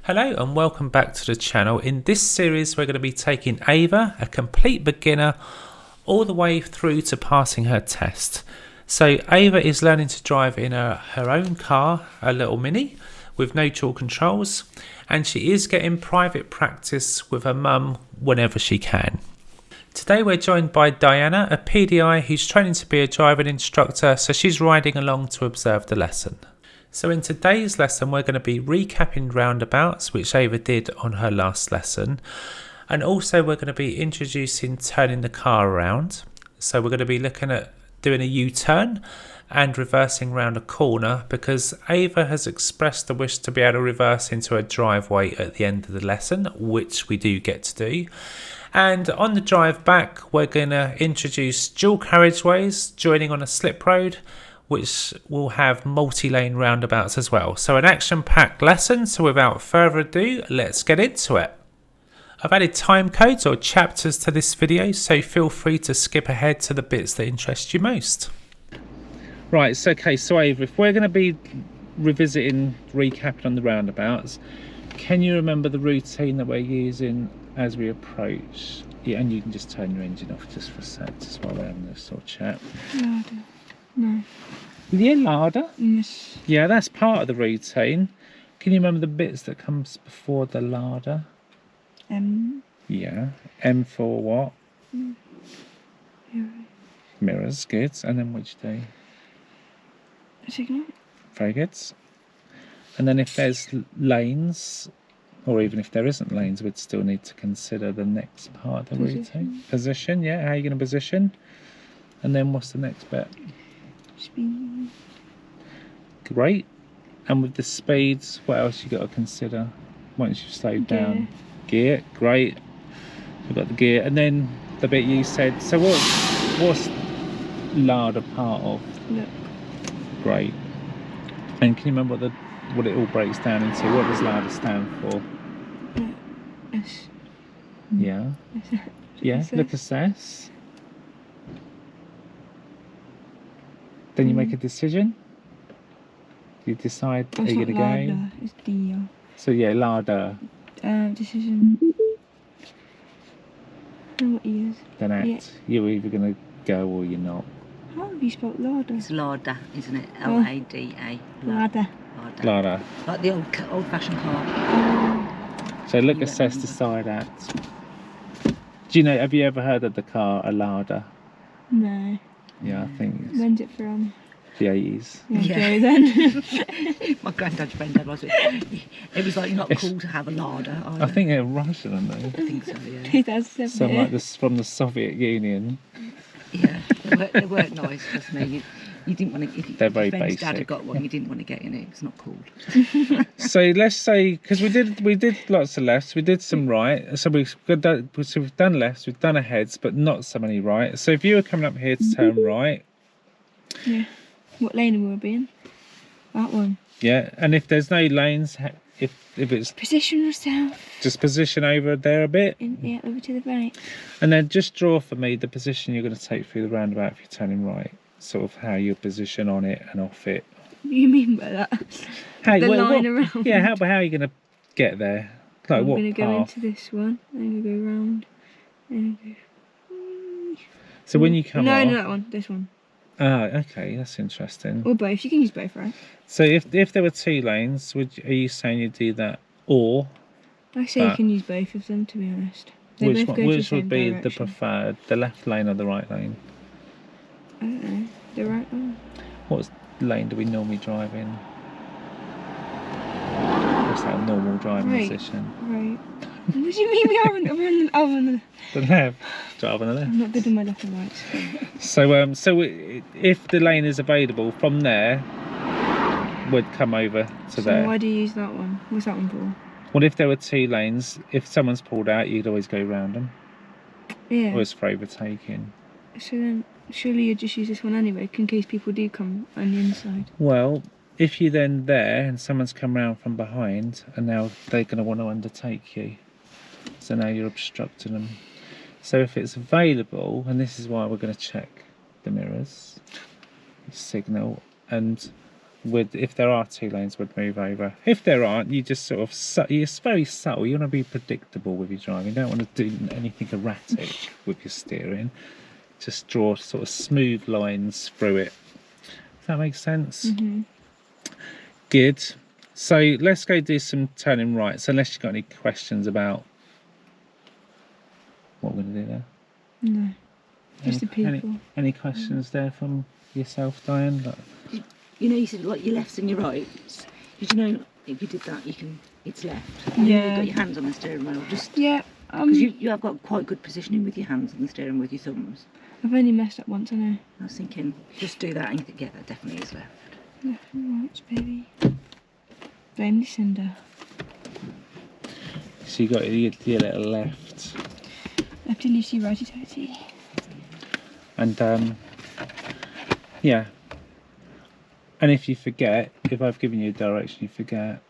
Hello and welcome back to the channel. In this series we're going to be taking Ava, a complete beginner, all the way through to passing her test. So Ava is learning to drive in her own car, a little Mini, with no dual controls, and she is getting private practice with her mum whenever she can. Today we're joined by Diana, a PDI who's training to be a driving instructor, so she's riding along to observe the lesson. So in today's lesson we're going to be recapping roundabouts, which Ava did on her last lesson, and also we're going to be introducing turning the car around. So we're going to be looking at doing a U-turn and reversing round a corner, because Ava has expressed the wish to be able to reverse into a driveway at the end of the lesson, which we do get to do. And on the drive back we're going to introduce dual carriageways joining on a slip road, which will have multi-lane roundabouts as well. So an action-packed lesson, so without further ado, let's get into it. I've added time codes or chapters to this video, so feel free to skip ahead to the bits that interest you most. Right, so okay, so Ava, if we're going to be revisiting, recapping on the roundabouts, can you remember the routine that we're using as we approach? Yeah, and you can just turn your engine off just for a sec, just while we're having this sort of chat. No. Yeah, larder. Yes. Yeah, that's part of the routine. Can you remember the bits that comes before the larder? Yeah. M for what? Mirrors, good. And then which D? Signal. Very good. And then if there's lanes, or even if there isn't lanes, we'd still need to consider the next part of the routine. Position, yeah. How are you going to position? And then what's the next bit? Speed. Great. And with the speeds, what else you got to consider once you've slowed down? Gear. Great. We've got the gear, and then the bit you said. So what's larder part of? Look. Great. And can you remember what it all breaks down into? What does larder stand for? S. Yeah. Yeah. Look, assess. Then you make a decision. You decide, are you going to go? It's D. So yeah, larder. Decision. And what years? Then act. Yeah. You're either going to go or you're not. How have you spelled larder? It's larder, isn't it? L-A-D-A. Larder. Larder. Like the old-fashioned car. So look, assess, decide, act. Do you know, have you ever heard of the car a larder? No. Yeah, I think it's When's it from? the 80s. Yeah. Then. My granddad's granddad was it. It was like not cool to have a larder either. I think they're Russian, aren't they? I think so, yeah. 2007. Some like this from the Soviet Union. Yeah, they weren't nice, trust me. You didn't want to, if They're very your friend's dad basic. had got one, you didn't want to get in it. It's not cool. So let's say, because we did lots of lefts, we did some right. So we've done lefts, we've done aheads, but not so many right. So if you were coming up here to turn right. Yeah. What lane will we be in? That one. Yeah, and if there's no lanes, if it's Position yourself. just position over there a bit. Yeah, over to the right. And then just draw for me the position you're going to take through the roundabout if you're turning right. Sort of how you position on it and off it. What do you mean by that? The line around. Yeah, how are you going to get there? Like I'm what going to go path? into this one, then I'm going to go round, then I go... So when you come off... No, that one, this one. Ah, okay, that's interesting. Or both, you can use both, right? So if there were two lanes, are you saying you'd do that? Or... I say you can use both of them, to be honest. They Which both go to the would same be direction. the preferred, the left lane or the right lane? I don't know, the right one. What lane do we normally drive in? What's that normal driving position? Right. What do you mean we are on the The left. Drive on the left. I'm not good in my left and right. So if the lane is available from there, we'd come over to there. So why do you use that one? What's that one for? Well, if there were two lanes, if someone's pulled out, you'd always go round them. Yeah. Or it's for overtaking. So then, surely you'd just use this one anyway, in case people do come on the inside. Well, if you're then there and someone's come round from behind, and now they're going to want to undertake you. So now you're obstructing them. So if it's available, and this is why we're going to check the mirrors, signal, and if there are 2 lanes, would move over. If there aren't, you just sort of it's very subtle. You want to be predictable with your driving. You don't want to do anything erratic with your steering. Just draw sort of smooth lines through it. Does that make sense? Good. So let's go do some turning rights, unless you've got any questions about what we're going to do there. No, just the people. Any questions there from yourself, Diane? You know, you said like your lefts and your rights. Did you know if you did that, it's left? And Yeah. You've got your hands on the steering wheel. Just Yeah, because you have got quite good positioning with your hands on the steering with your thumbs. I've only messed up once, I know. I was thinking, just do that and you think, yeah, that definitely is left. Left and right, baby. Blame the cinder. So you got your little left. Lefty loosey, righty tighty. And yeah. And if you forget, if I've given you a direction, you forget,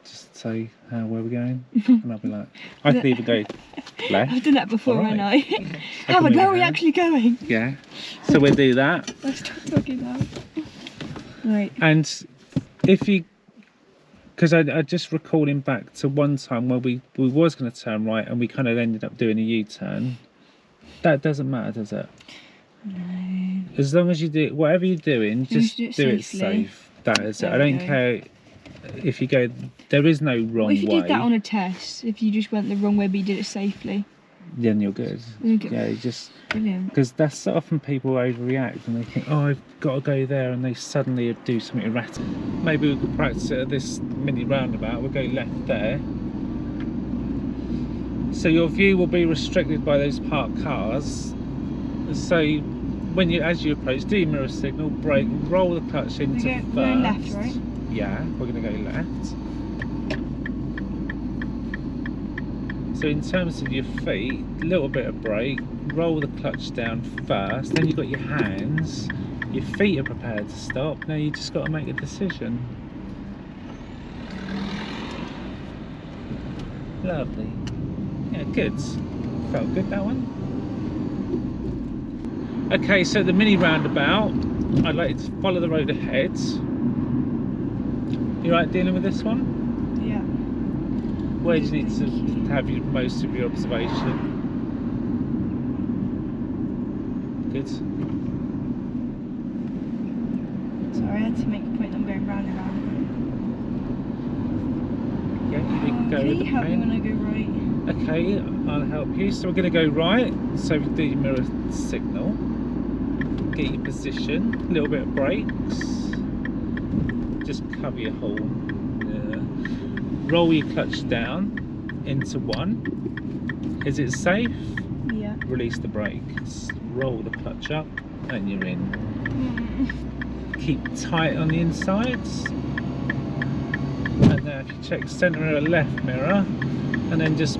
just say where we're going, and I'll be like, I can either go left. I've done that before, or haven't right. I? Howard, where are we actually going? Yeah. So we'll do that. Let's try fucking out. Right. And if you, because I just recalling back to one time where we was going to turn right and we kind of ended up doing a U-turn. That doesn't matter, does it? No. As long as you do whatever you're doing, just do do it it safely. safe. That is it. There I we don't go. care if you go. There is no wrong What if you way. did that on a test? If you just went the wrong way but you did it safely? Then you're good. Okay. Yeah, you just Brilliant. because that's often people overreact and they think, oh, I've got to go there, and they suddenly do something erratic. Maybe we could practice it at this mini roundabout. We'll go left there. So your view will be restricted by those parked cars. So when as you approach, do your mirror signal, brake, roll the clutch into We're first. going left, right? Yeah, we're going to go left. So in terms of your feet, a little bit of brake, roll the clutch down first, then you've got your hands, your feet are prepared to stop, now you just got to make a decision. Lovely. Yeah, good. Felt good, that one. Okay, so the mini roundabout, I'd like you to follow the road ahead. You right dealing with this one? Yeah. Where do you need to have most of your observation? Good. Sorry, I had to make a point. I'm going round and round. Yeah, you can go Can with you the help me pen. when I go right? Okay, I'll help you. So we're going to go right. So you do your mirror signal. Get your position. A little bit of brakes. Just cover your horn. Roll your clutch down into 1. Is it safe? Yeah. Release the brakes. Roll the clutch up and you're in. Keep tight on the insides. And now if you check centre mirror, left mirror, and then just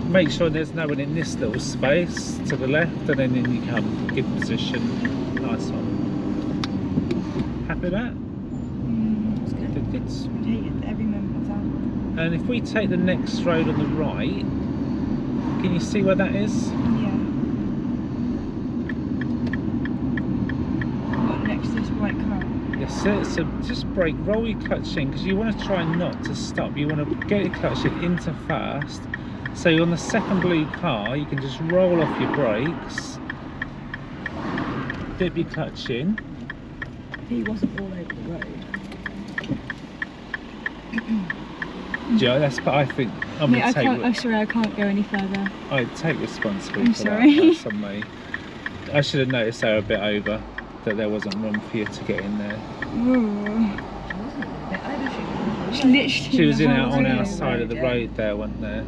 make sure there's no one in this little space to the left, and then in you come. Good position. Nice one. Happy with that? That's good. Good, good. I'd hate it every moment of that. And if we take the next road on the right, can you see where that is? Yeah. What, next to this white car? Yes, so just brake, roll your clutch in, because you want to try not to stop. You want to get your clutch in into first. So on the second blue car, you can just roll off your brakes, dip your clutch in. He wasn't all over the road. Yeah, that's. But I think I'm Mate, gonna I'm sorry, I can't go any further. I take responsibility I'm for sorry. that. That's on me. I should have noticed they were a bit over, that there wasn't room for you to get in there. Ooh. She literally. She was the in whole on road. our side of the road there, wasn't there?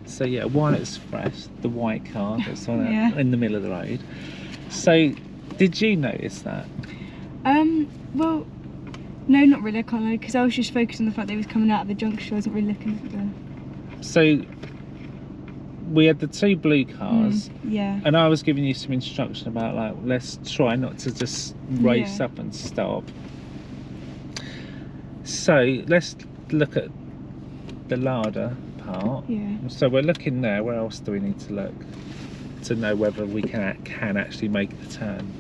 So yeah, while it's fresh, the white car that's on Yeah. in the middle of the road. So, did you notice that? Well, no, not really. I can't lie, because I was just focused on the fact that he was coming out of the junction. I wasn't really looking at the. So, we had the 2 blue cars, Yeah. and I was giving you some instruction about, like, let's try not to just race Yeah. up and stop. So let's look at the larder part. Yeah. So we're looking there. Where else do we need to look? to know whether we can actually make the turn.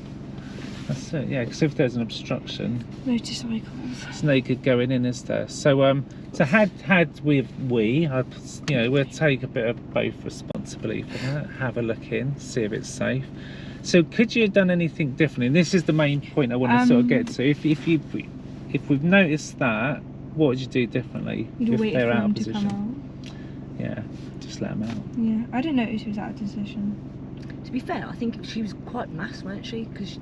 That's it, yeah, because if there's an obstruction, Motorcycles. there's no good going in, is there? So so had we'll take a bit of both responsibility for that, have a look in, see if it's safe. So could you have done anything differently? And this is the main point I want to sort of get to. If we've noticed that, what would you do differently if they're out of position? Yeah, just let them out. Yeah, I didn't notice she was out of position. To be fair, I think she was quite mass, weren't she? Because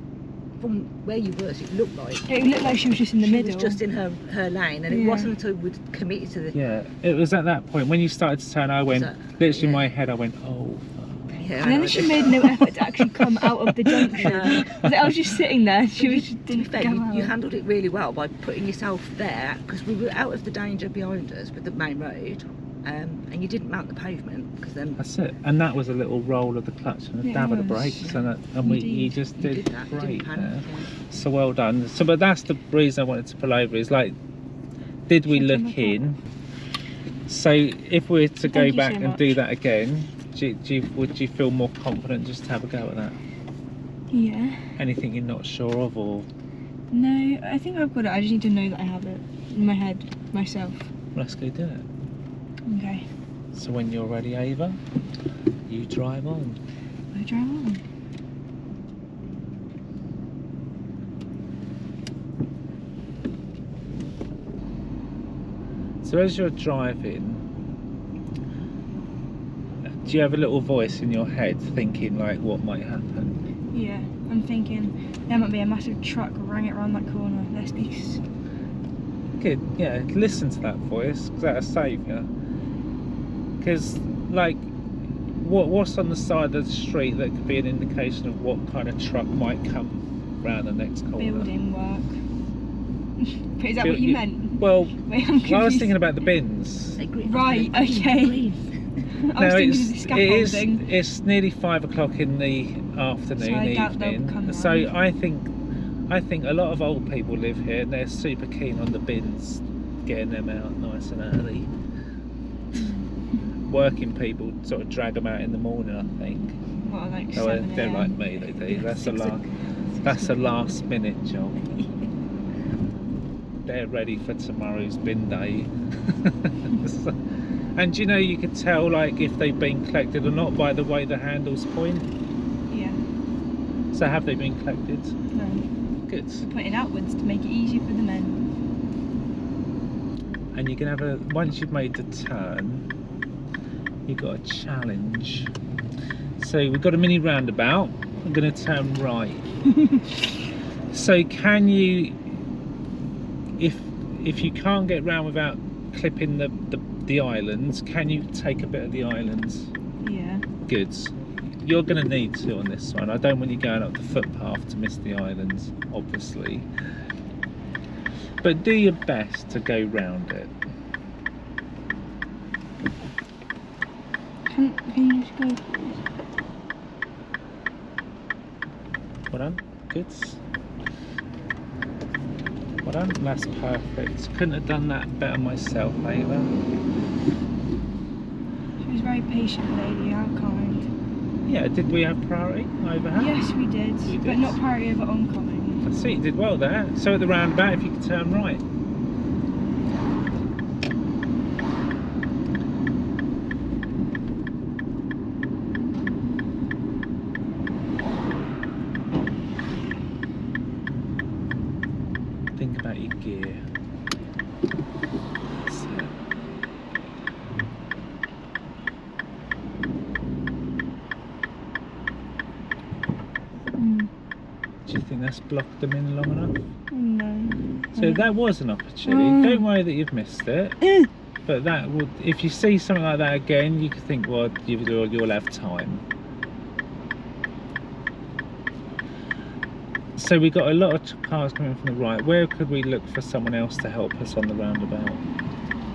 from where you were, it looked like... It looked like she was just in the middle. She was just in her lane, and it wasn't until we'd committed to the... Yeah, it was at that point, when you started to turn, I went, literally in my head, I went, oh, fuck. Yeah, and then she made no effort to actually come out of the junction. I was just sitting there, she was just didn't go out. You handled it really well by putting yourself there, because we were out of the danger behind us with the main road. And you didn't mount the pavement, because then... That's it, and that was a little roll of the clutch and a dab of the brakes, and you just did great there. So well done. So, but that's the reason I wanted to pull over, is like, did we look in? So if we were to go back and do that again, would you feel more confident just to have a go at that? Yeah. Anything you're not sure of, or? No, I think I've got it. I just need to know that I have it in my head myself. Well, let's go do it. Okay. So when you're ready, Ava, you drive on. I drive on. So as you're driving, do you have a little voice in your head thinking like what might happen? Yeah, I'm thinking there might be a massive truck rang it around that corner. Let's be... Good, yeah, listen to that voice, because that'll save you. Because, like, what's on the side of the street that could be an indication of what kind of truck might come round the next corner? Building work. Is that what you meant? Well, wait, I was thinking about the bins. Right, okay. I was thinking of the scaffolding. It's nearly 5 o'clock in the afternoon, evening. So I think a lot of old people live here, and they're super keen on the bins, getting them out nice and early. Working people sort of drag them out in the morning, I think. What, like so they're like me, they do. That's a last minute job. They're ready for tomorrow's bin day. And you know, you could tell like if they've been collected or not by the way the handles point. Yeah. So have they been collected? No. Good. We're putting outwards to make it easier for the men. And you can have once you've made the turn, you've got a challenge. So we've got a mini roundabout. I'm going to turn right. So can you, if you can't get round without clipping the islands, can you take a bit of the islands? Yeah. Good. You're going to need to on this one. I don't want you going up the footpath to miss the islands, obviously. But do your best to go round it. Can you just go? Well done. Good. Well done. That's perfect. Couldn't have done that better myself, Ava. She was a very patient lady, how kind. Yeah, did we have priority over her? Yes, we did. But not priority over oncoming. I see, you did well there. So at the roundabout, if you could turn right. Think about your gear. That's it. Do you think that's blocked them in long enough? No. So that was an opportunity. Don't worry that you've missed it. But that would, if you see something like that again, you could think, well, you'll have time. So we got a lot of cars coming from the right. Where could we look for someone else to help us on the roundabout?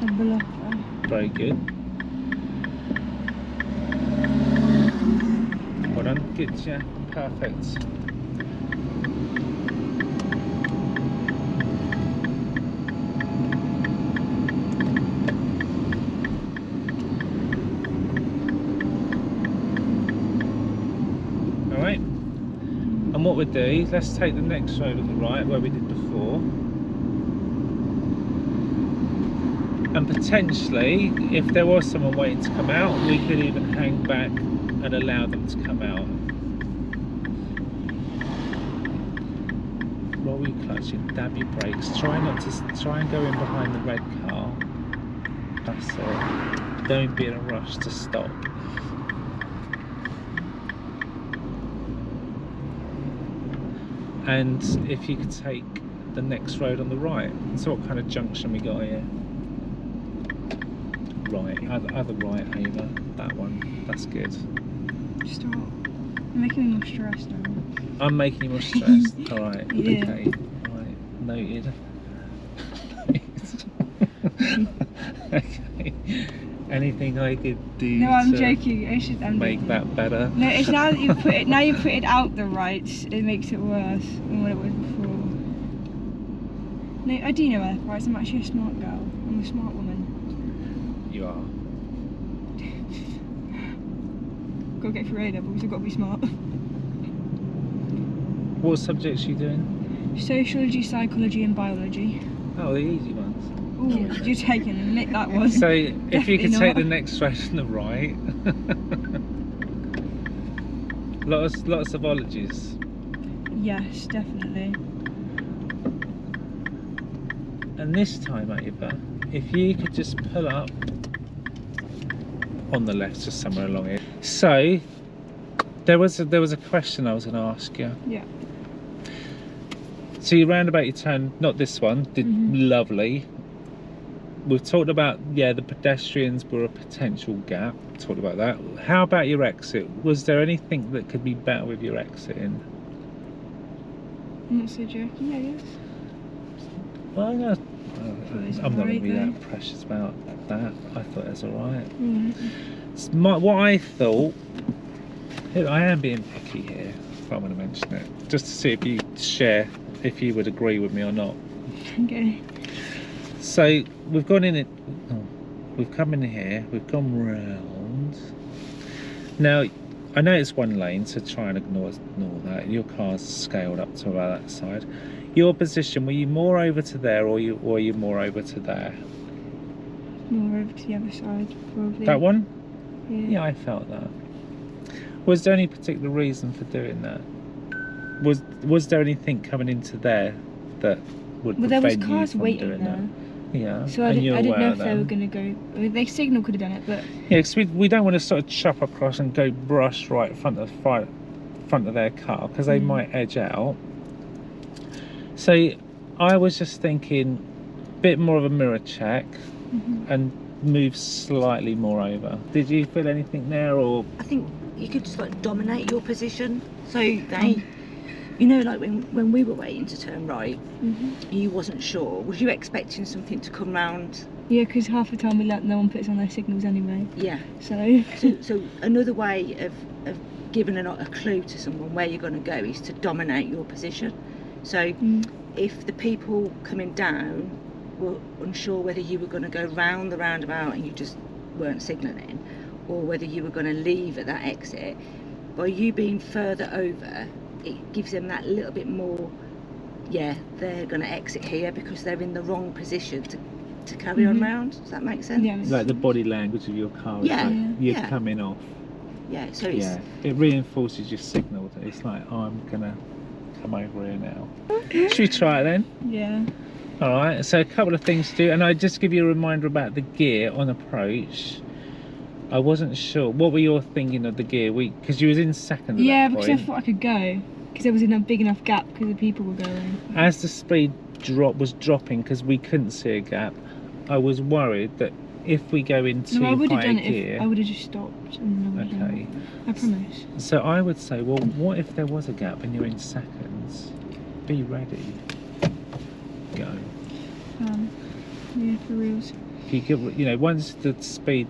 A blocker. Very good. Well done. Good, yeah. Perfect. we do, let's take the next road on the right where we did before. And potentially, if there was someone waiting to come out, we could even hang back and allow them to come out. Roll your clutch in, dab your brakes. Try and go in behind the red car. That's it. Don't be in a rush to stop. And if you could take the next road on the right. So what kind of junction we got here? Right, other right, Ava. That one. That's good. Stop. You're making me more stressed now. I'm making you more stressed. Alright, Yeah. okay. Right, noted. Okay. Anything I could do No, I'm to joking. It's just make that better? No, it's now that you put it. Now you put it out the right. It makes it worse than what it was before. No, I do know earth rights. I'm actually a smart girl. I'm a smart woman. You are. Gotta get through A levels. I've got to be smart. What subjects are you doing? Sociology, psychology, and biology. Oh, the easy ones. Ooh, you're taking the mick that was. So, if you Definitely could take not. the next road on the right. lots of ologies. Yes, definitely. And this time, Ava, if you could just pull up on the left, just somewhere along here. So, there was a question I was going to ask you. Yeah. So you roundabout your turn, not this one, did lovely. We've talked about, yeah, the pedestrians were a potential gap. Talked about that. How about your exit? Was there anything that could be better with your exiting? I'm not so joking, I guess. Well, I'm not going to be though. that precious about that. I thought it was alright. Mm. What I thought, I am being picky here, if I'm going to mention it, just to see if you share, if you would agree with me or not. Okay. So we've gone in it. We've come in here. We've gone round. Now, I know it's one lane, so try and ignore that. Your car's scaled up to about that side. Your position, were you more over to there, or were you more over to there? More over to the other side, probably. That one? Yeah. Yeah, I felt that. Was there any particular reason for doing that? Was there anything coming into there that would Well, there was prevent you cars from waiting doing there. that? Yeah. So I and didn't you're know aware if of they were them. going to go. I mean, they signal could have done it, but Yeah, because we don't want to sort of chop across and go brush right in front of their car, because they might edge out. So I was just thinking, bit more of a mirror check and move slightly more over. Did you feel anything there, or? I think you could just like dominate your position. So they, you know, like when we were waiting to turn right, you wasn't sure. Was you expecting something to come round? yeah, because half the time we let no one puts on their signals anyway. Yeah. So So another way of giving a clue to someone where you're going to go is to dominate your position. So if the people coming down were unsure whether you were going to go round the roundabout and you just weren't signalling, or whether you were going to leave at that exit, by you being further over, it gives them that little bit more, yeah, they're going to exit here because they're in the wrong position to carry on round. Does that make sense? yeah, Like the body language of your car is Yeah, like you're yeah. coming off. Yeah, so it's, Yeah, it reinforces your signal. It's like, oh, I'm gonna come over here now. Should we try it then? yeah. Alright, so a couple of things to do, and I just give you a reminder about the gear on approach. I wasn't sure. What were you thinking of the gear? Because you was in second at Yeah, that because I point. thought I could go because there was a big enough gap because the people were going. As the speed was dropping, because we couldn't see a gap, I was worried that if we go into No, I would have high done it gear, if I would have just stopped. And I would have done okay. it. I promise. So I would say, well, what if there was a gap and you're in seconds? Be ready. Go. Yeah, for reals. If you get, once the speed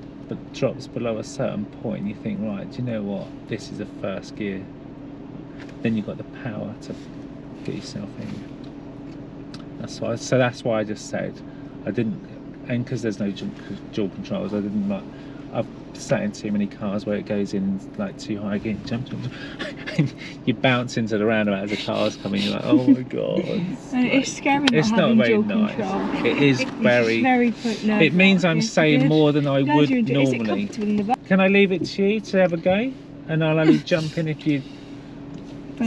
drops below a certain point, you think, right, do you know what? This is a first gear. Then you've got the power to get yourself in. That's why I just said I didn't, and because there's no dual controls, I I've sat in too many cars where it goes in like too high again, jump, and you bounce into the roundabout as a car's coming. You're like, oh my god! And it's scary. It's not very nice. It is very. It means I'm saying more than I would normally. Can I leave it to you to have a go, and I'll only jump in if you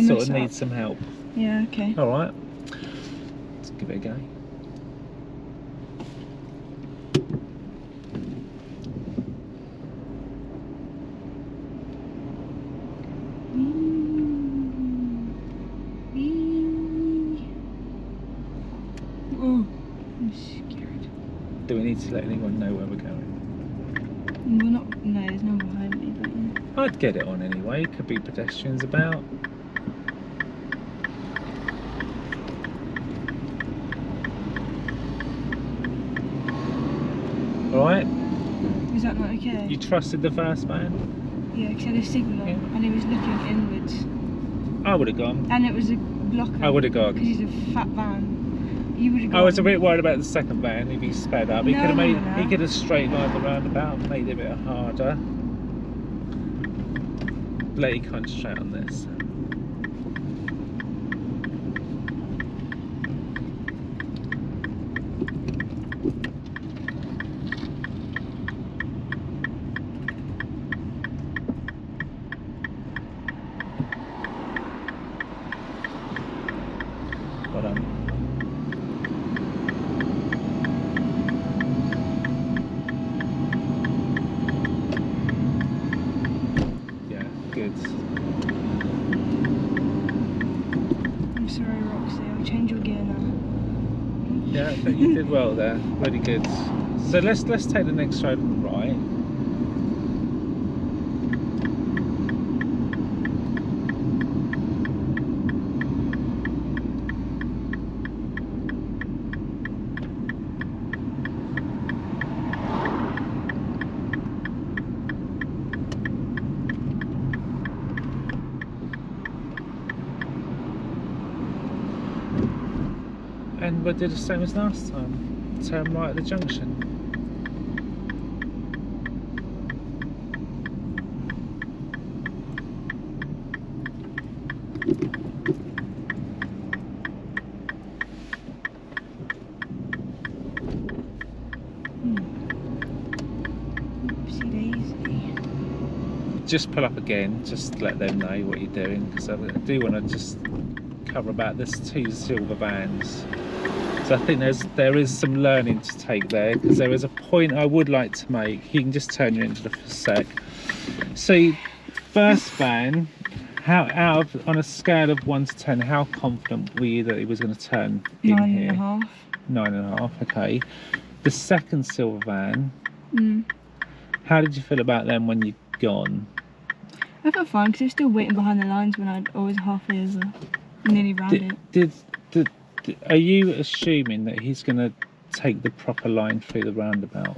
sort of need some help. Yeah. Okay. All right. Let's give it a go. Do we need to let anyone know where we're going? Well, not. No, there's no one behind me, but yeah. I'd get it on anyway. Could be pedestrians about. All right. Is that not okay? You trusted the first van? Yeah, because he had a signal on, and he was looking inwards. I would have gone. And it was a blocker. I would have gone. Because he's a fat van. You would have gone. I was a bit worried about the second van if he sped up. He No, could have made. no. He could have straight lined the roundabout and made it a bit harder. Let you concentrate on this. Well done. Good. I'm sorry, Roxy. I'll change your gear now. Yeah, I think you did well there. Really good. So let's take the next road on the right. And we'll do the same as last time. Turn right at the junction. Oopsie daisy. Just pull up again, just to let them know what you're doing, because I do want to just cover about this 2 silver vans. So I think there is some learning to take there, because there is a point I would like to make. You can just turn your into the for a sec. So first van, on a scale of 1 to 10, how confident were you that he was going to turn in here? 9.5. 9.5, okay. The second silver van, how did you feel about them when you'd gone? I felt fine because he was still waiting behind the lines when I was halfway over, nearly round it. Are you assuming that he's going to take the proper line through the roundabout,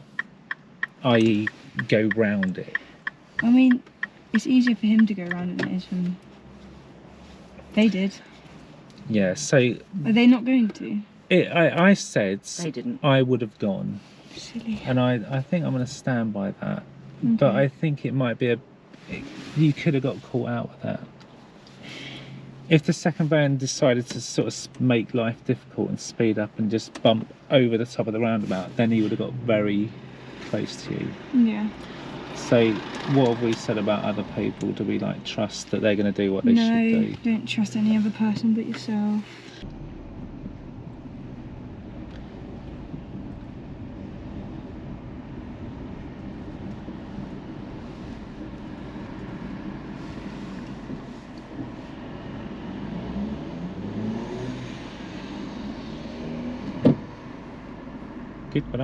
i.e. go round it? I mean, it's easier for him to go round than it is for me. They did. Yeah, so... Are they not going to? I said They didn't. I would have gone. Silly. And I think I'm going to stand by that. Okay. But I think it might be you could have got caught out with that. If the second van decided to sort of make life difficult and speed up and just bump over the top of the roundabout, then he would have got very close to you. Yeah. So what have we said about other people? Do we like trust that they're going to do what they should do? No, don't trust any other person but yourself. Good, but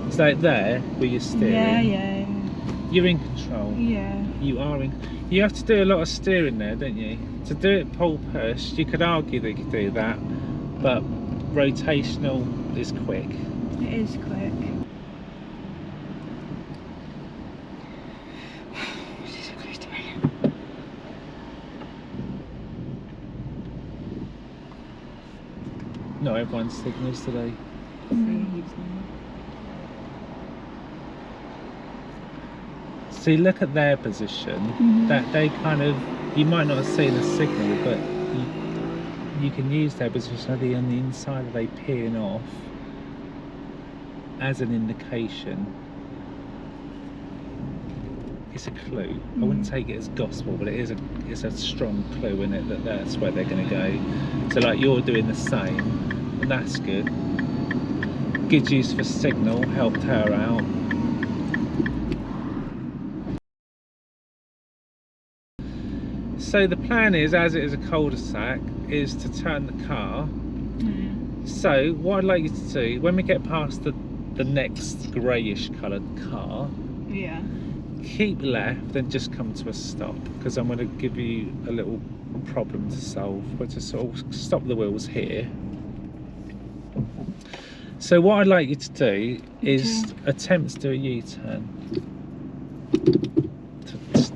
it's like there where you're steering. Yeah. You're in control. Yeah. You are in. You have to do a lot of steering there, don't you? To do it pull push, you could argue that you could do that, but rotational is quick. It is quick. This is so close to me. Not everyone signals today. See, look at their position. That they kind of, you might not have seen a signal, but you can use their position. Are they on the inside? Are they peeing off? As an indication. It's a clue. I wouldn't take it as gospel, but it's a strong clue in it that that's where they're going to go. So like you're doing the same, and that's good. Good use for signal, helped her out. So the plan is, as it is a cul-de-sac, is to turn the car. So what I'd like you to do, when we get past the next greyish coloured car, keep left and just come to a stop, because I'm going to give you a little problem to solve. We're to sort of stop the wheels here. So what I'd like you to do is attempt to do a U-turn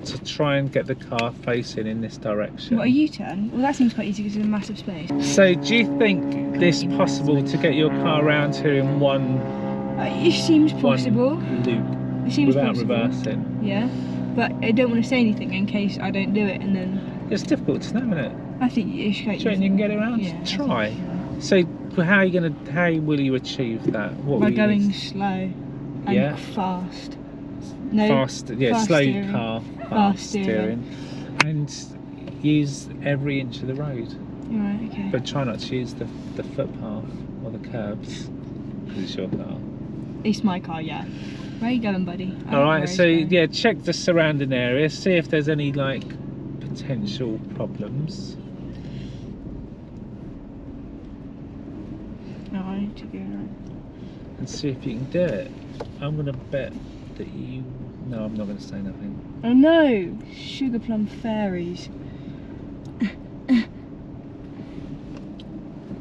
to try and get the car facing in this direction. What, a U-turn? Well, that seems quite easy because there's a massive space. So do you think this possible to get your car around here in one it seems possible. Loop It seems without possible. reversing? Yeah, but I don't want to say anything in case I don't do it and then... It's difficult to know, isn't it? I think you should get... Do you reckon you can get it around? Yeah, Try. So how will you achieve that? What by will you going need? slow and fast. No, Fast, fast slow steering. car, Fast steering. and use every inch of the road. Right, okay. But try not to use the footpath or the curbs, because it's your car. It's my car, yeah. Where are you going, buddy? Alright, so yeah, check the surrounding area, see if there's any like potential problems. Alright, to go right. And see if you can do it. I'm gonna bet that you... No, I'm not gonna say nothing. Oh no! Sugar plum fairies.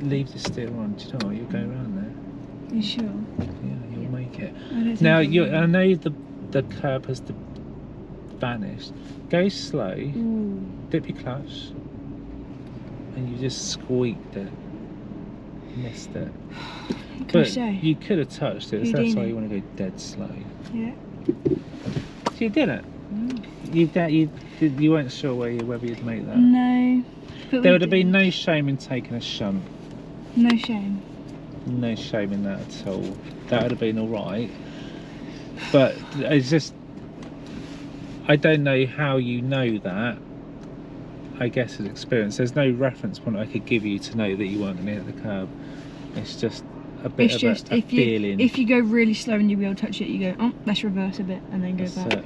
Leave the steer on, do you know what? You'll go around there. You sure? Yeah, you'll make it. I don't think Now, I will. I know the curb has vanished. Go slow, Ooh. dip your clutch, and you just squeaked it. Missed it. Can I But say? you could have touched it, so that's why Houdini. you want to go dead slow. Yeah. So you did it. You weren't sure whether you'd make that. No. But There we would have been did. no shame in taking a shunt. No shame. No shame in that at all. That would have been alright. But it's just, I don't know how you know that. I guess it's experience. There's no reference point I could give you to know that you weren't going to hit the curb. It's just a bit It's of just a feeling. if you go really slow and you will touch it, you go, oh, let's reverse a bit and then go That's back. it.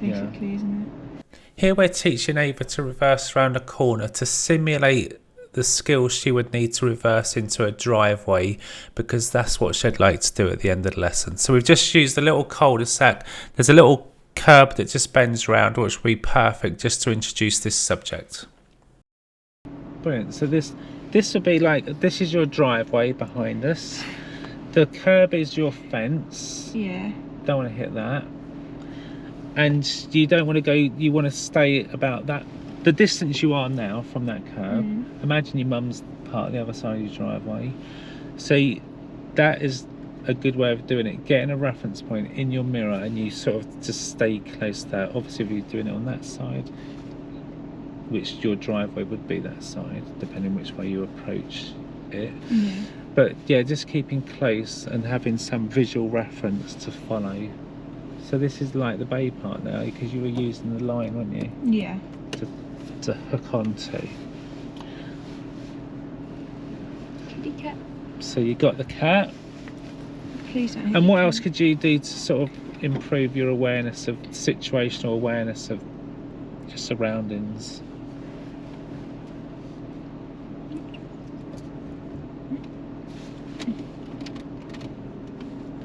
Yeah. Basically, isn't it? Here we're teaching Ava to reverse around a corner to simulate the skills she would need to reverse into a driveway, because that's what she'd like to do at the end of the lesson. So we've just used a little cul-de-sac. There's a little curb that just bends round, which will be perfect just to introduce this subject. Brilliant. So this would be like, this is your driveway behind us. The curb is your fence. Yeah. Don't want to hit that. And you don't want to go, you want to stay about that, the distance you are now from that curb. Imagine your mum's part the other side of your driveway. So that is a good way of doing it, getting a reference point in your mirror, and you sort of just stay close to that. Obviously if you're doing it on that side, which your driveway would be that side, depending which way you approach it. Yeah. But yeah, just keeping close and having some visual reference to follow. So this is like the bay part now, because you were using the line, weren't you? Yeah. To hook onto. Kitty cat. So you got the cat. Please don't hit And the what cat. else could you do to sort of improve your awareness of situational awareness of your surroundings?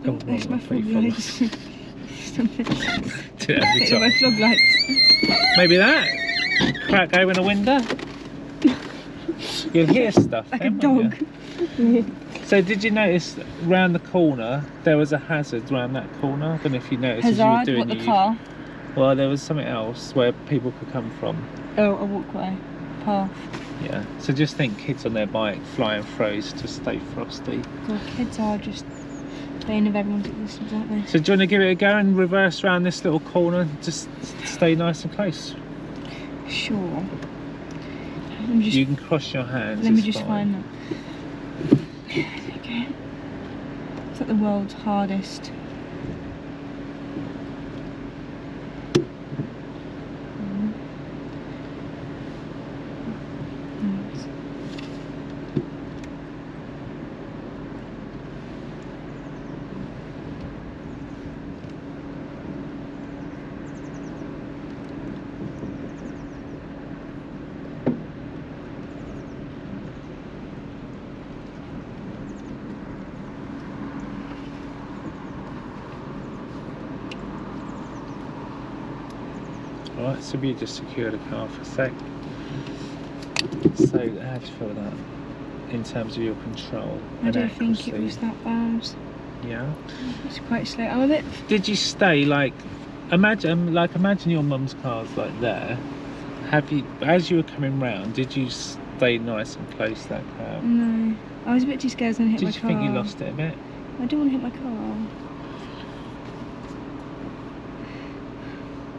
Oh, That's my free fog fall. lights. Stop it. Did it every Hit my time. fog lights. Maybe that. Crack open a window. You'll hear stuff. Like a then, won't dog. you? So did you notice round the corner there was a hazard round that corner? I don't know if you noticed as you were Hazard, doing what, the your- car? Well, there was something else where people could come from. Oh, a walkway. Path. Yeah. So just think kids on their bike flying throws to stay frosty. God, kids are just bane of everyone's existence, aren't they? So do you want to give it a go and reverse around this little corner? Just stay nice and close. Sure. Let me just, You can cross your hands. let me it's just fine. find that. Okay. It's like the world's hardest. Alright, so you just secure the car for a sec. So how do you feel that in terms of your control I and don't think accuracy? it was that bad. Yeah. It's quite slow. I'm a bit. Did you stay like imagine your mum's car's like there? Have you, as you were coming round, did you stay nice and close to that curb? No. I was a bit too scared I was going to hit my Did car. you think you lost it a bit? I didn't want to hit my car.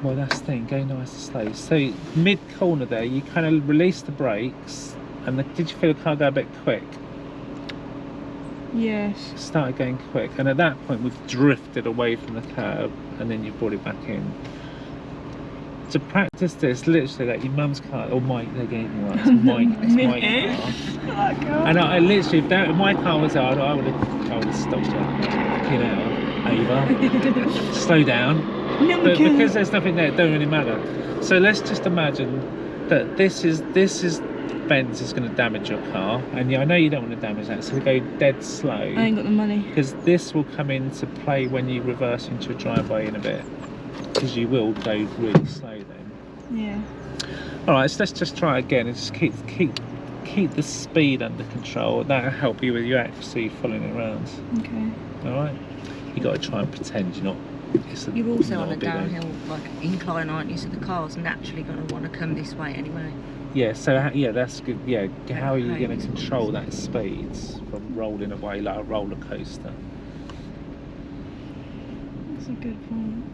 Well, that's the thing, go nice and slow. So mid corner there, you kind of release the brakes, and did you feel the car go a bit quick? Yes. Started going quick, and at that point we've drifted away from the curb, and then you brought it back in. To practice this, literally, like your mum's car, or Mike, they're getting worse. It's my car. Oh, God. And I literally, if my car was out, I would have stopped it. You know, Ava, slow down. No, But because there's nothing there, it don't really matter. So let's just imagine that this fence is going to damage your car, and I know you don't want to damage that, so go dead slow. I ain't got the money. Because this will come into play when you reverse into a driveway in a bit, because you will go really slow then. Yeah. All right, so let's just try again and just keep the speed under control. That'll help you with your accuracy following it around. Okay. All right, you got to try and pretend you're not. You're also on not a big downhill like incline, aren't you? So the car's naturally going to want to come this way anyway. Yeah, so yeah, that's good. Yeah, how are you Okay. going to control that speed from rolling away like a roller coaster? That's a good point.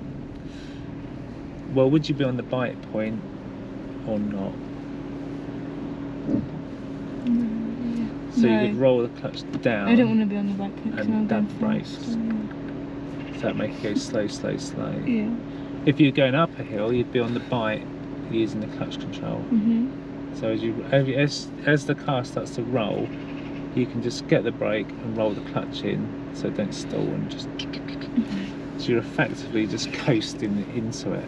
Well, would you be on the bite point or not? So No. you could roll the clutch down. I don't want to be on the back foot because and I'm going dump brakes. fast. So that make it go slow, slow, slow. Yeah. If you're going up a hill, you'd be on the bite using the clutch control. So as the car starts to roll, you can just get the brake and roll the clutch in, so don't stall and just. So you're effectively just coasting into it,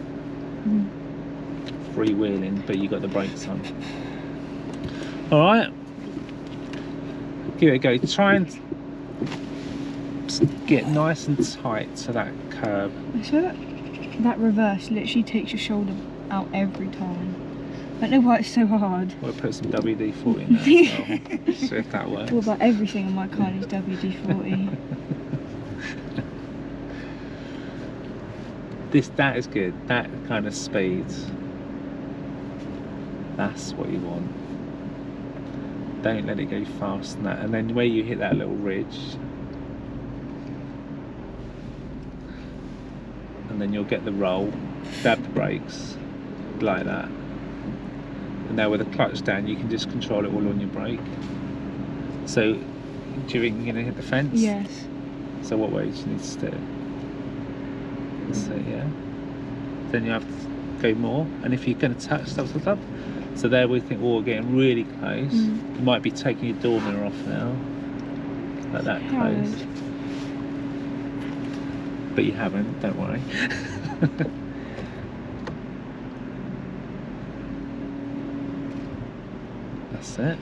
freewheeling, but you got the brakes on. All right, give it a go. Try and get nice and tight to that curb. I swear that reverse literally takes your shoulder out every time. I don't know why it's so hard. We'll put some WD-40 in there as well. See if that works. What about everything on my car is WD-40? That is good. That kind of speed. That's what you want. Don't let it go fast than that. And then where you hit that little ridge, and then you'll get the roll, dab the brakes, like that. And now with the clutch down, you can just control it all on your brake. So, do you think you're going to hit the fence? Yes. So what way do you need to steer? So yeah. Then you have to go more. And if you're going to touch stuff, so there we think, oh, we're getting really close. You might be taking your door mirror off now. Like that close. But you haven't, don't worry. That's it.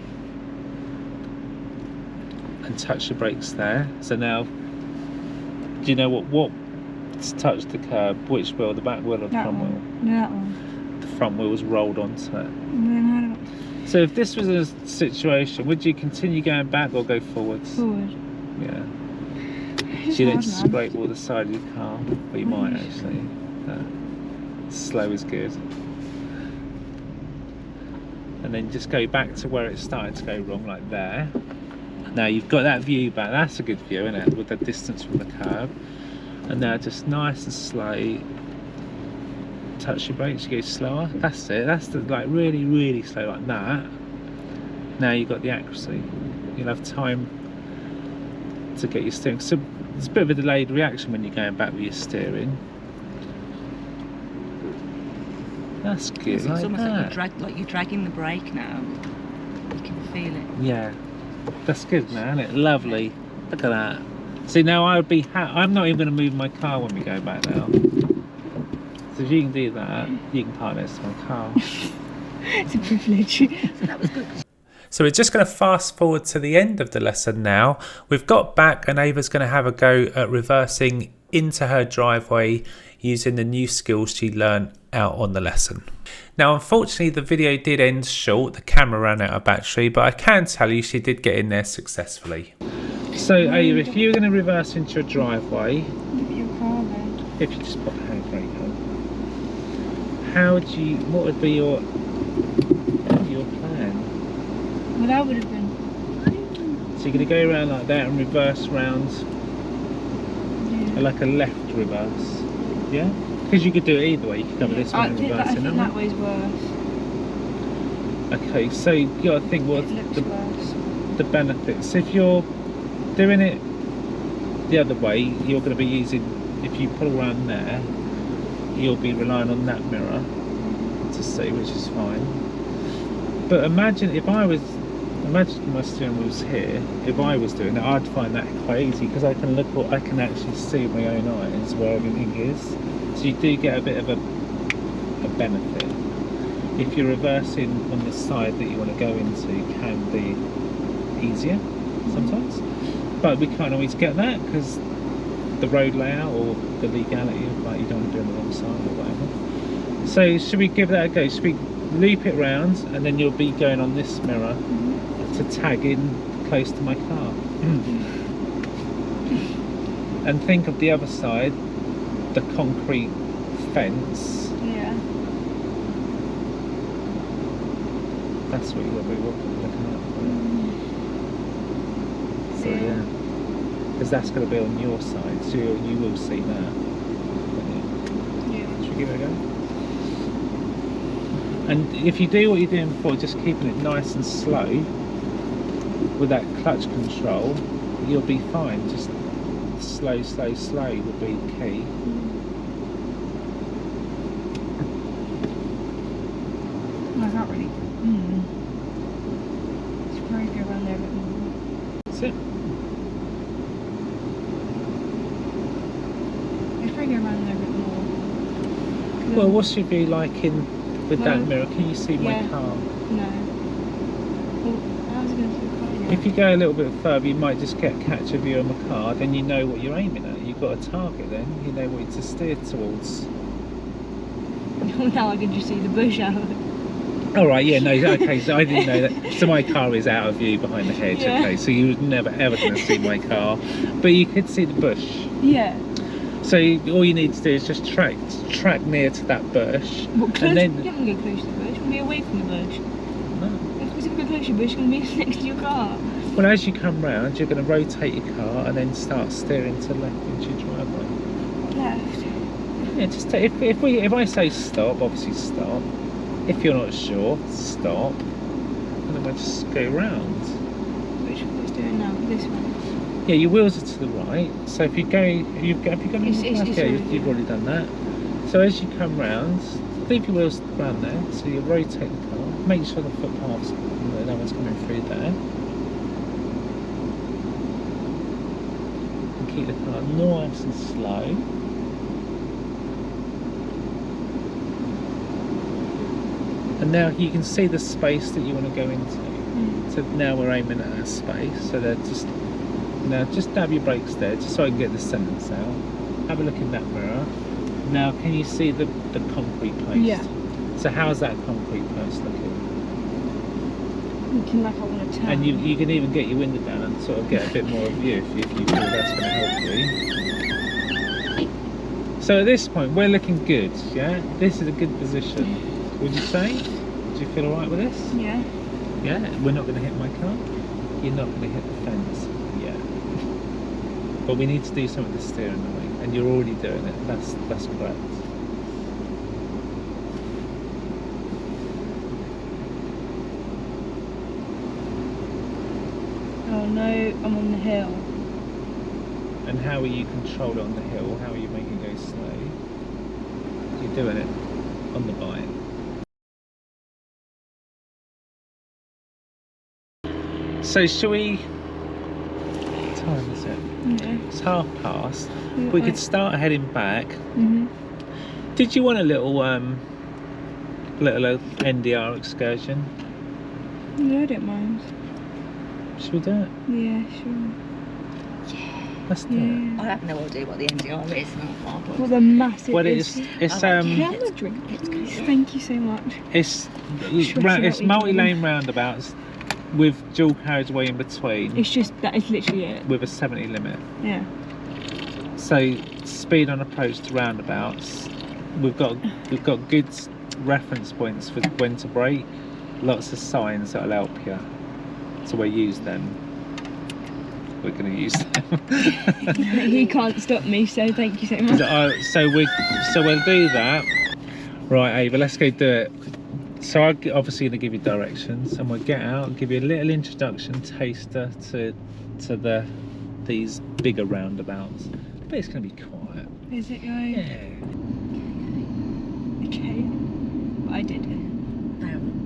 And touch the brakes there. So now, do you know what's touched the curb? Which wheel? The back wheel or the front wheel? No, that one. The front wheel was rolled onto it. And then how do So if this was a situation, would you continue going back or go forwards? forward? Yeah. It's So you don't hard, man. scrape all the side of your car, but you might actually. Slow is good. and then just go back to where it started to go wrong, like there. Now you've got that view back. That's a good view, isn't it, with the distance from the curb. And now just nice and slow, touch your brakes, you go slower. That's it. That's the, like, really, really slow, like that. Now you've got the accuracy. You'll have time to get your steering. So it's a bit of a delayed reaction when you're going back with your steering. That's good. It's like almost that. like you're dragging the brake now. You can feel it. Yeah, that's good now, isn't it? Lovely. Look at that. See, now I would be. I'm not even going to move my car when we go back now. So if you can do that, you can park next to my car. It's a privilege. So that was good. So we're just going to fast forward to the end of the lesson now. We've got back and Ava's going to have a go at reversing into her driveway using the new skills she learned out on the lesson. Now, unfortunately, the video did end short. The camera ran out of battery, but I can tell you she did get in there successfully. So Ava, if you were going to reverse into your driveway, Look at your car then. if you just put the handbrake on, what would be your plan? Well, that would have been. So you're going to go around like that and reverse round, Yeah. like a left reverse, yeah? Because you could do it either way. You could cover this I one and think reverse in that way's worse. Okay, so you got to think what It looks worse. the benefits. If you're doing it the other way, you're going to be using, if you pull around there, you'll be relying on that mirror to see, which is fine. But imagine my steering wheel's here. If I was doing it, I'd find that quite easy because I can I can actually see with my own eyes where everything is. So you do get a bit of a benefit. If you're reversing on the side that you want to go into, can be easier sometimes. But we can't always get that because the road layout or the legality of, like, you don't want to be on the wrong side or whatever. So should we give that a go? Should we loop it round and then you'll be going on this mirror to tag in close to my car? And think of the other side, the concrete fence. Yeah. That's what you'll be looking at. So yeah, because that's going to be on your side, so you will see that. Yeah. Should we give it a go? And if you do what you're doing before, just keeping it nice and slow with that clutch control, you'll be fine. Just slow, slow, slow would be key. I can't really. Should probably go around there a bit more. That's it. Let's probably go around there a bit more. Well, what's your view like with that Well, mirror? Can you see my yeah. car? No. Well, how's it going to see the car? If you go a little bit further, you might just catch a view of my car. Then you know what you're aiming at. You've got a target. Then you know what to steer towards. Now I can just see the bush out. All right, yeah, no, okay, so I didn't know that. So my car is out of view behind the hedge, Yeah. okay, so you were never ever going to see my car, but you could see the bush. Yeah. So all you need to do is just track near to that bush, Well, close, and then you haven't go close to the bush. We'll be away from the bush. no. If we go close to the bush, it's going to be next to your car. Well, as you come round, you're going to rotate your car and then start steering to the left into your driveway. Left. Yeah, just if I say stop, obviously stop. If you're not sure, stop, and then we'll just go round. Which one is doing now? This one. Yeah, your wheels are to the right. So if you go, have you gone? It's You've already done that. So as you come round, leave your wheels round there. So you rotate the car. Make sure the footpaths, no one's coming through there. And keep the car nice and slow. And now you can see the space that you want to go into. So now we're aiming at that space. So they're just dab your brakes there, just so I can get the sentence out. Have a look in that mirror. Now, can you see the concrete post? Yeah. So how's that concrete post looking? Looking like I want to turn. And you can even get your window down and sort of get a bit more of view if you feel that's going to help you. So at this point, we're looking good, yeah? This is a good position, would you say? Do you feel alright with this? Yeah. Yeah, we're not going to hit my car. You're not going to hit the fence. Yeah. But we need to do something with the steering wheel, and you're already doing it. That's correct. Oh no, I'm on the hill. And how are you control it on the hill? How are you making it go slow? You're doing it on the bike. So shall we? What time is it? Yeah. It's past. We could start heading back. Mhm. Did you want a little NDR excursion? No, I don't mind. Should we do it? Yeah, sure. Let's do it. Yeah. I have no idea what the NDR is. Not What a massive. Well, it's Can I have a drink? Thank you so much. it's Stressing out multi-lane roundabouts with dual carriageway in between It's just that is literally it. with a 70 limit. Yeah. So speed on approach to roundabouts. We've got good reference points for when to brake. Lots of signs that'll help you. So we'll use them. We're going to use them. He can't stop me, so thank you so much. So we'll do that. Right, Ava, let's go do it. So I'm obviously going to give you directions, and we'll get out and give you a little introduction taster to these bigger roundabouts. But it's going to be quiet. Is it going? Yeah. Okay. But I did it.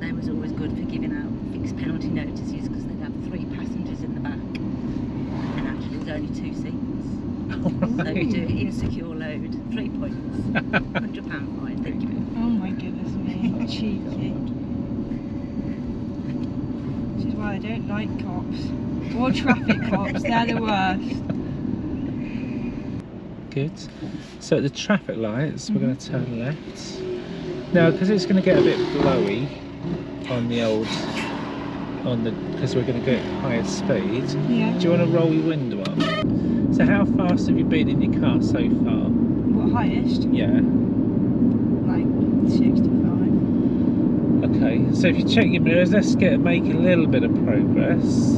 They was always good for giving out fixed penalty notices because they'd have 3 passengers in the back, and actually there's only 2 seats. So we do it in a secure load, 3 points, £100 fine. Thank you. Oh my goodness me, cheeky. Which is why I don't like cops. Or traffic cops, they're the worst. Good. So at the traffic lights, we're going to turn left. Now, because it's going to get a bit blowy on the because we're going to go at higher speed. Yeah. Do you want to roll your window up? So how fast have you been in your car so far? What, highest? Yeah. Like 65. Okay. So if you check your mirrors, let's make a little bit of progress.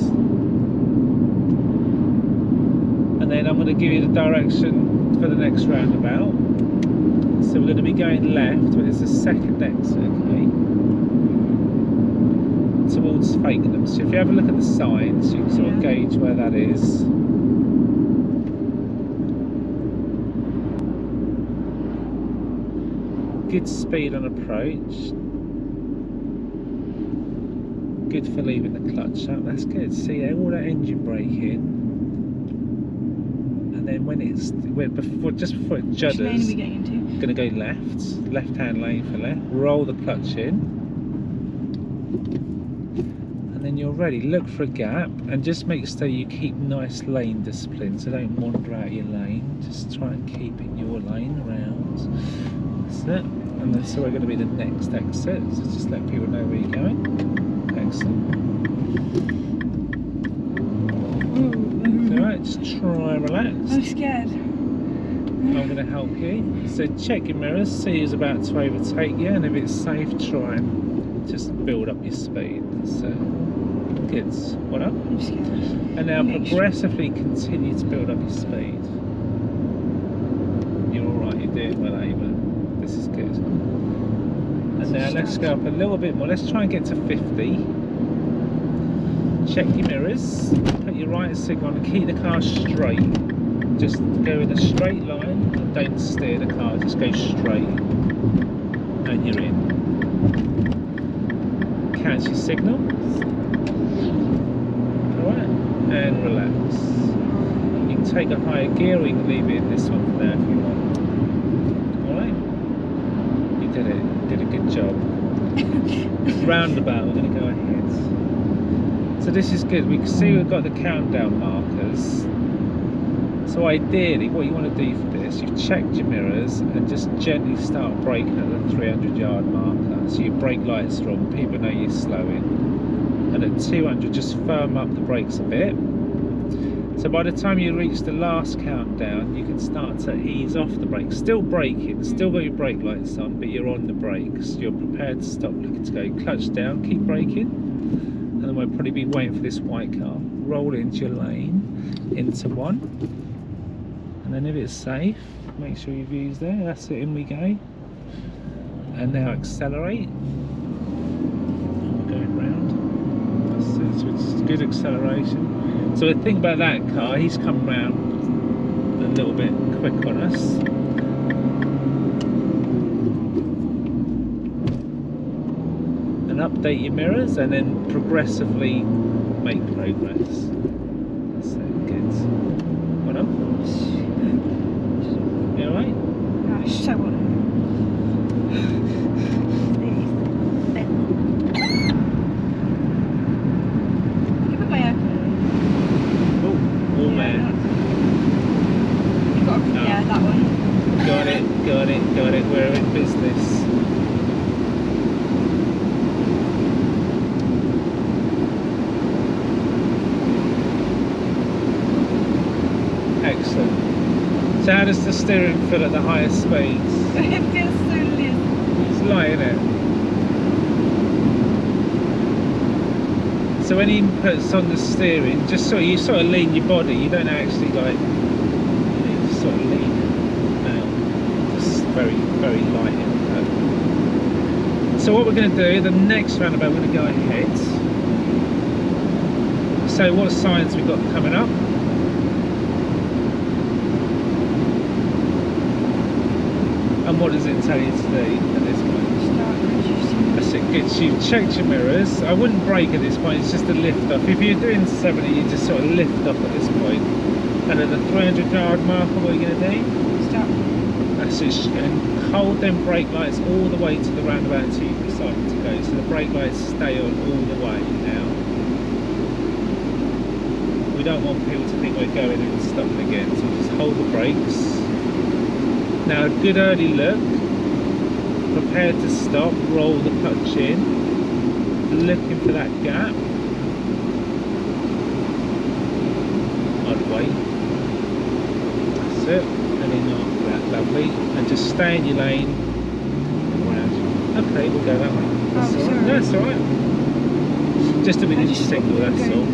And then I'm going to give you the direction for the next roundabout. So we're going to be going left, but it's the second exit, okay? Towards Fakenham. So if you have a look at the signs, you can sort of gauge where that is. Good speed on approach. Good for leaving the clutch up. That's good. See all that engine braking. And then when just before it judders, Which lane are we getting into? Going to go left-hand lane for left. Roll the clutch in. And then you're ready. Look for a gap and just make sure you keep nice lane discipline. So don't wander out your lane. Just try and keep in your lane around. That's it. And then so we're going to be the next exit. So just let people know where you're going. Excellent. Alright, just try and relax. I'm scared. I'm going to help you. So check your mirrors, see who's about to overtake you, and if it's safe, try and just build up your speed. So, good. What up? I'm scared. And now progressively continue to build up your speed. You're alright, you're doing well, Ava. This is good. And now let's go up a little bit more. Let's try and get to 50. Check your mirrors, put your right signal on and keep the car straight. Just go in a straight line and don't steer the car, just go straight and you're in. Catch your signal. Alright, and relax. You can take a higher gear or you can leave it in this one for now if you want. Alright? You did it, you did a good job. Roundabout, we're going to go ahead. So this is good, we can see we've got the countdown markers. So ideally, what you want to do for this, you've checked your mirrors and just gently start braking at the 300-yard marker. So your brake lights are on, people know you're slowing. And at 200, just firm up the brakes a bit. So by the time you reach the last countdown, you can start to ease off the brakes. Still braking, still got your brake lights on, but you're on the brakes. You're prepared to stop, looking to go. Clutch down, keep braking. And then we'll probably be waiting for this white car. Roll into your lane, into one. And then if it's safe, make sure your view's there. That's it, in we go. And now accelerate. And we're going round. That's it, so it's good acceleration. So the thing about that car, he's come round a little bit quick on us. And update your mirrors and then progressively make progress. That's it, good. Well done. You alright? Ah, so on. Yeah, that one. Got it. We're in business. Excellent. So how does the steering feel at the highest speeds? It feels so lit. It's light, isn't it? So when he puts on the steering, just you sort of lean your body. You don't actually like. Sort of lean now, just very light input. So what we're going to do, the next roundabout, we're going to go ahead. So what signs we've got coming up? And what does it tell you to do at this point? That's it, good. So you've checked your mirrors. I wouldn't brake at this point, it's just a lift off. If you're doing 70, you just sort of lift off at this point. And at the 300-yard marker, what are you going to do? Stop. That's it. And hold them brake lights all the way to the roundabout until you decide to go. So the brake lights stay on all the way now. We don't want people to think we're going and stopping again, so just hold the brakes. Now a good early look. Prepared to stop. Roll the clutch in. Looking for that gap. I'd wait. It, and then after that, lovely, and just stay in your lane around. Okay, we'll go that way. That's alright. No, that's alright. Just a minute signal, that's all.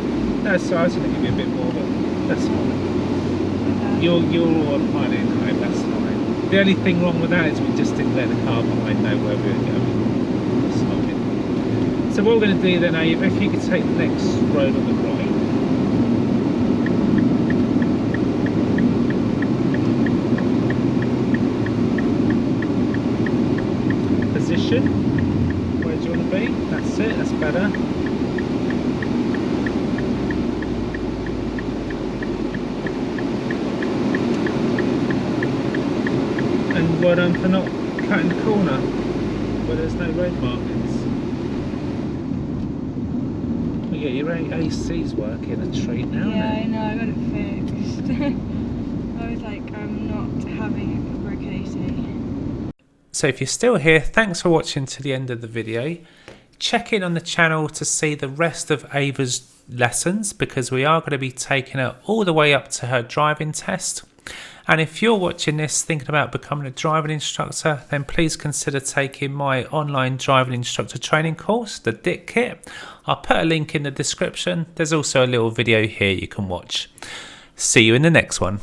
That's all. I was going to give you a bit more, but that's fine. You're all on planning home, that's fine. The only thing wrong with that is we just didn't let the car behind know where we were going. That's fine. So what we're going to do then, Ava, if you could take the next road on the right. Where do you want to be? That's it, that's better. And well done for not cutting the corner where there's no road markings. Well, yeah, your AC's working a treat now, Yeah, isn't it? I know, I got it fixed. I was like, I'm not having a broken AC. So if you're still here, thanks for watching to the end of the video. Check in on the channel to see the rest of Ava's lessons, because we are going to be taking her all the way up to her driving test. And if you're watching this thinking about becoming a driving instructor, then please consider taking my online driving instructor training course, the DIT kit. I'll put a link in the description. There's also a little video here you can watch. See you in the next one.